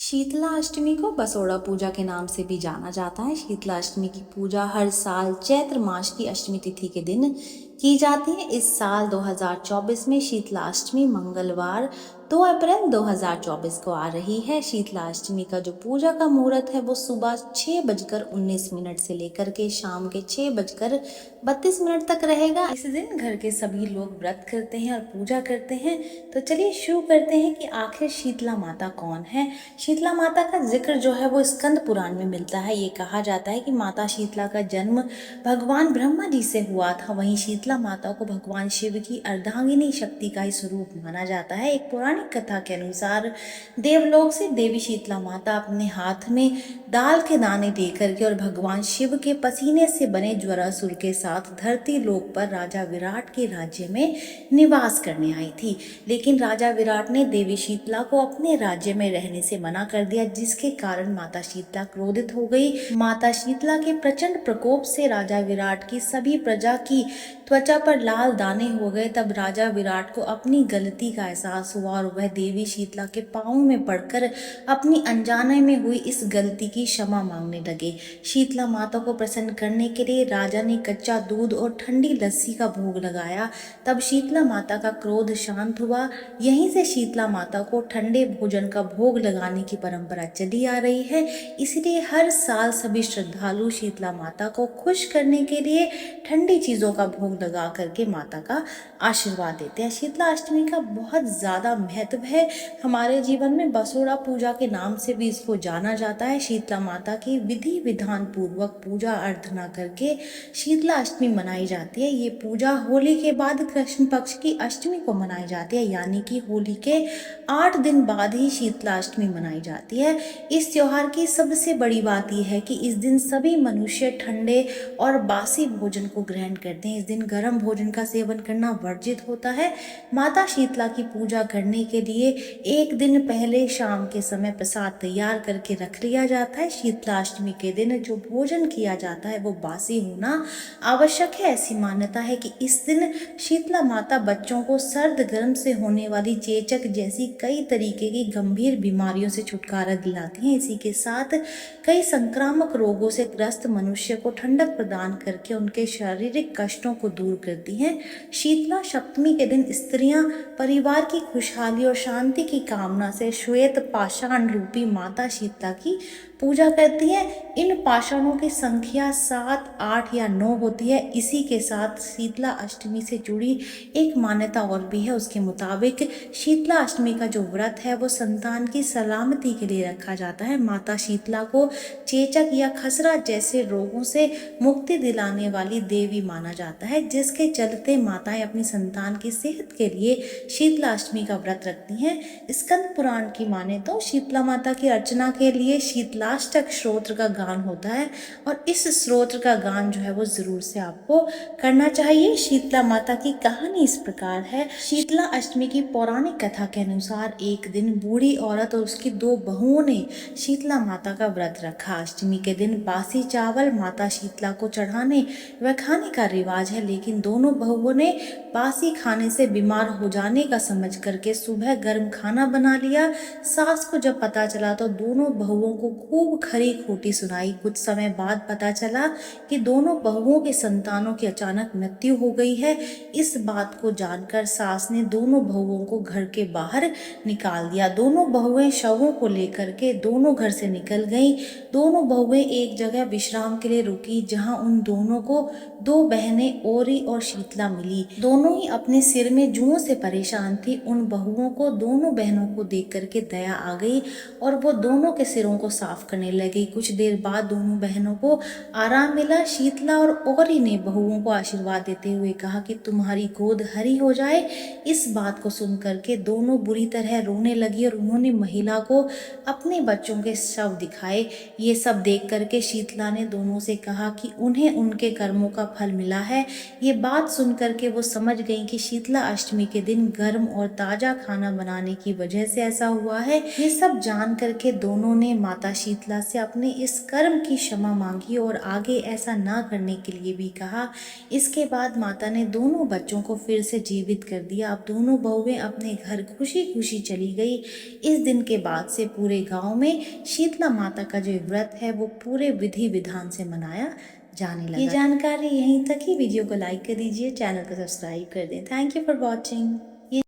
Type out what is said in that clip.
शीतला अष्टमी को बसोड़ा पूजा के नाम से भी जाना जाता है। शीतला अष्टमी की पूजा हर साल चैत्र मास की अष्टमी तिथि के दिन की जाती है। इस साल 2024 में शीतला अष्टमी मंगलवार 2 अप्रैल 2024 को आ रही है। शीतला अष्टमी का जो पूजा का मुहूर्त है वो सुबह 6:19 से लेकर के शाम के 6:32 तक रहेगा। इस दिन घर के सभी लोग व्रत करते हैं और पूजा करते हैं। तो चलिए शुरू करते हैं कि आखिर शीतला माता कौन है। शीतला माता का जिक्र जो है वो स्कंद पुराण में मिलता है। ये कहा जाता है कि माता शीतला का जन्म भगवान ब्रह्मा जी से हुआ था। वहीं शीतला माता को भगवान शिव की अर्धांगिनी शक्ति का ही स्वरूप माना जाता है। एक पौराणिक कथा के अनुसार देवलोक से देवी शीतला माता अपने हाथ में दाल के दाने देकर के और भगवान शिव के पसीने से बने ज्वरासुर के साथ धरती लोक पर राजा विराट के राज्य में निवास करने आई थी। लेकिन राजा विराट ने देवी शीतला को अपने राज्य में रहने से मना कर दिया, जिसके कारण माता शीतला क्रोधित हो गई। माता शीतला के प्रचंड प्रकोप से राजा विराट की सभी प्रजा की त्वचा पर लाल दाने हो गए। तब राजा विराट को अपनी गलती का एहसास हुआ और वह देवी शीतला के पांव में पड़कर अपनी अनजाने में हुई इस गलती की क्षमा मांगने लगे। शीतला माता को प्रसन्न करने के लिए राजा ने कच्चा दूध और ठंडी लस्सी का भोग लगाया। तब शीतला माता का क्रोध शांत हुआ। यहीं से शीतला माता को ठंडे भोजन का भोग लगाने की परंपरा चली आ रही है। इसलिए हर साल सभी श्रद्धालु शीतला माता को खुश करने के लिए ठंडी चीजों का भोग लगा करके माता का आशीर्वाद देते हैं। शीतला अष्टमी का बहुत ज्यादा महत्व है हमारे जीवन में। बसोड़ा पूजा के नाम से भी इसको जाना जाता है। शीतला माता की विधि विधान पूर्वक पूजा अर्चना करके शीतला अष्टमी मनाई जाती है। ये पूजा होली के बाद कृष्ण पक्ष की अष्टमी को मनाई जाती है, यानी कि होली के 8 दिन बाद ही शीतला अष्टमी मनाई जाती है। इस त्योहार की सबसे बड़ी बात यह है कि इस दिन सभी मनुष्य ठंडे और बासी भोजन को ग्रहण करते हैं। इस दिन गर्म भोजन का सेवन करना वर्जित होता है। माता शीतला की पूजा करने के लिए एक दिन पहले शाम के समय प्रसाद तैयार करके रख लिया जाता है। शीतला अष्टमी के दिन जो भोजन किया जाता है वो बासी होना आवश्यक है। ऐसी मान्यता है कि इस दिन शीतला माता बच्चों को सर्द गर्म से होने वाली चेचक जैसी कई तरीके की गंभीर बीमारियों से छुटकारा दिलाती हैं। इसी के साथ कई संक्रामक रोगों से ग्रस्त मनुष्य को ठंडक प्रदान करके उनके शारीरिक कष्टों को दूर करती हैं। शीतला सप्तमी के दिन स्त्रियां परिवार की खुशहाली और शांति की कामना से श्वेत पाषाण रूपी माता शीतला की पूजा करती है। इन पाषाणों की संख्या 7, 8 या 9 होती है। इसी के साथ शीतला अष्टमी से जुड़ी एक मान्यता और भी है। उसके मुताबिक शीतला अष्टमी का जो व्रत है वो संतान की सलामती के लिए रखा जाता है। माता शीतला को चेचक या खसरा जैसे रोगों से मुक्ति दिलाने वाली देवी माना जाता है, जिसके चलते माताएं अपनी संतान की सेहत के लिए शीतला अष्टमी का व्रत रखती हैं। स्कंद पुराण की माने तो शीतला माता की अर्चना के लिए शीतलाष्टक स्तोत्र का गान होता है और इस स्तोत्र का गान जो है वो जरूर से आपको करना चाहिए। शीतला माता की कहानी इस प्रकार है। शीतला अष्टमी की पौराणिक कथा के अनुसार एक दिन बूढ़ी औरत और उसकी 2 बहुओं ने शीतला माता का व्रत रखा। अष्टमी के दिन बासी चावल माता शीतला को चढ़ाने व खाने का रिवाज है, लेकिन दोनों बहुओं ने बासी खाने से बीमार हो जाने का समझ करके सुबह गर्म खाना बना लिया। सास को जब पता चला तो दोनों बहुओं को खूब खरी खोटी सुनाई। कुछ समय बाद पता चला कि दोनों बहुओं के संतानों की अचानक मृत्यु हो गई है। इस बात को जानकर सास ने दोनों बहुओं को घर के बाहर निकाल दिया। दोनों बहुएं शवों को लेकर के दोनों घर से निकल गईं। दोनों बहुएं एक जगह विश्राम के लिए रुकी, जहां उन दोनों को 2 बहनें ओरी और शीतला मिली। दोनों ही अपने सिर में जुओं से परेशान थी। उन बहुओं को दोनों बहनों को देख करके दया आ गई और वो दोनों के सिरों को साफ करने लगी। कुछ देर बाद दोनों बहनों को आराम मिला। शीतला और ओरी ने बहुओं को आशीर्वाद देते हुए कहा कि तुम्हारी गोद हरी हो जाए। इस बात को सुन करके दोनों बुरी तरह रोने लगी और उन्होंने महिला को अपने बच्चों के शव दिखाए। ये सब देख करके शीतला ने दोनों से कहा कि उन्हें उनके कर्मों का फल मिला है, ये बात सुन करके वो समझ गई कि शीतला अष्टमी के दिन गर्म और ताज़ा खाना बनाने की वजह से ऐसा हुआ है। ये सब जान करके दोनों ने माता शीतला से अपने इस कर्म की क्षमा मांगी और आगे ऐसा ना करने के लिए भी कहा। इसके बाद माता ने दोनों बच्चों को फिर से जीवित कर दिया। अब दोनों बहुएं अपने घर खुशी खुशी चली गई। इस दिन के बाद से पूरे गांव में शीतला माता का जो व्रत है वो पूरे विधि विधान से मनाया जाने लगा। ये जानकारी यहीं तक ही। वीडियो को लाइक कर दीजिए, चैनल को सब्सक्राइब कर दें। Thank you for watching.